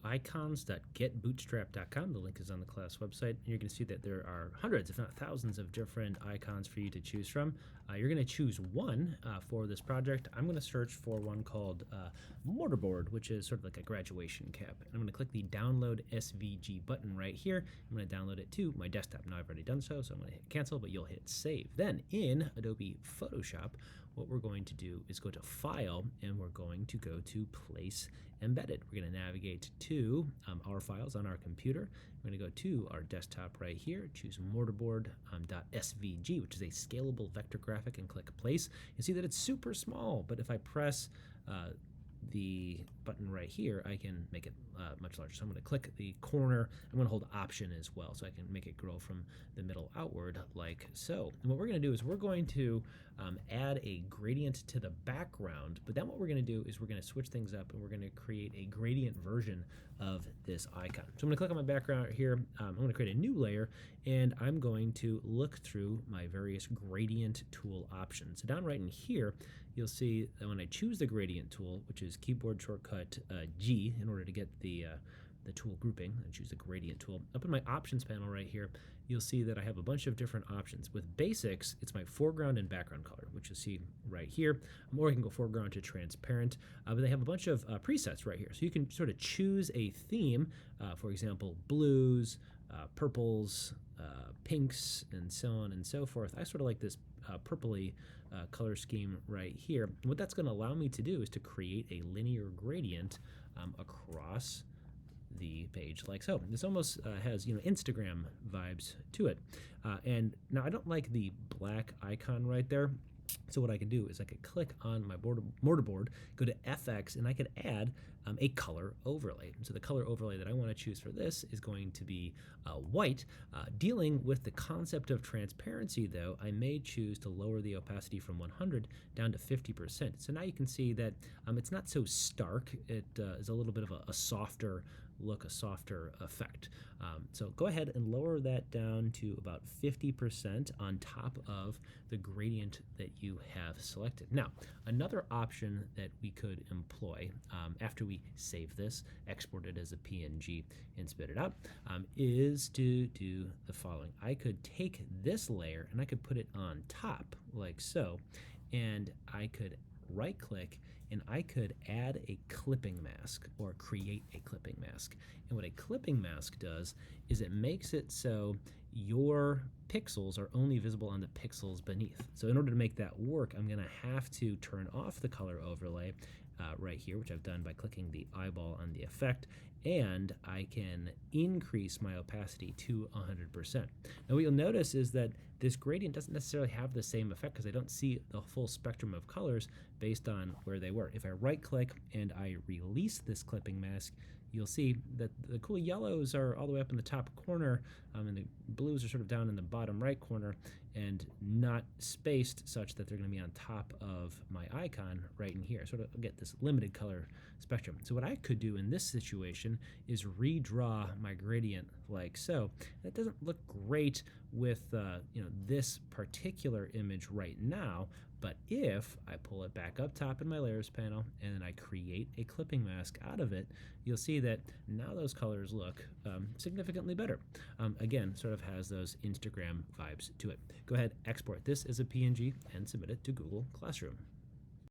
icons.getbootstrap.com. The link is on the class website. And you're going to see that there are hundreds, if not thousands, of different icons for you to choose from. You're going to choose one for this project. I'm going to search for one called Mortarboard, which is sort of like a graduation cap. And I'm going to click the Download SVG button right here. I'm going to download it to my desktop. Now I've already done so, so I'm going to hit cancel, but you'll hit save. Then in Adobe Photoshop, what we're going to do is go to File, and we're going to go to Place Embedded. We're going to navigate to our files on our computer. We're going to go to our desktop right here, choose mortarboard.svg, which is a scalable vector graphic, and click Place. You see that it's super small, but if I press the button right here, I can make it much larger. So I'm going to click the corner. I'm going to hold Option as well, so I can make it grow from the middle outward like so. And what we're going to do is we're going to add a gradient to the background, but then what we're going to do is we're going to switch things up, and we're going to create a gradient version of this icon. So I'm going to click on my background here. I'm going to create a new layer, and I'm going to look through my various gradient tool options. So down right in here, you'll see that when I choose the gradient tool, which is keyboard shortcut G in order to get the tool grouping, and choose the gradient tool. Up in my options panel right here, you'll see that I have a bunch of different options. With basics, it's my foreground and background color, which you'll see right here. Or I can go foreground to transparent, but they have a bunch of presets right here. So you can sort of choose a theme, for example, blues, purples, pinks, and so on and so forth. I sort of like this purpley color scheme right here. And what that's going to allow me to do is to create a linear gradient across the page like so. This almost has Instagram vibes to it. And now I don't like the black icon right there. So what I can do is I could click on my mortarboard, go to FX, and I could add a color overlay. So the color overlay that I want to choose for this is going to be white. Dealing with the concept of transparency, though, I may choose to lower the opacity from 100 down to 50%. So now you can see that it's not so stark. It is a little bit of a softer look, a softer effect. So go ahead and lower that down to about 50% on top of the gradient that you have selected. Now, another option that we could employ after we save this, export it as a PNG, and spit it out, is to do the following. I could take this layer and I could put it on top like so, and I could right click and I could add a clipping mask or create a clipping mask. And what a clipping mask does is it makes it so your pixels are only visible on the pixels beneath. So in order to make that work, I'm going to have to turn off the color overlay right here, which I've done by clicking the eyeball on the effect, and I can increase my opacity to 100%. Now what you'll notice is that this gradient doesn't necessarily have the same effect because I don't see the full spectrum of colors based on where they were. If I right click and I release this clipping mask, you'll see that the cool yellows are all the way up in the top corner, and the blues are sort of down in the bottom right corner and not spaced such that they're going to be on top of my icon right in here. Sort of get this limited color spectrum. So what I could do in this situation is redraw my gradient like so. That doesn't look great with this particular image right now, but if I pull it back up top in my layers panel and then I create a clipping mask out of it, you'll see that now those colors look significantly better. Again, sort of has those Instagram vibes to it. Go ahead, export this as a PNG and submit it to Google Classroom.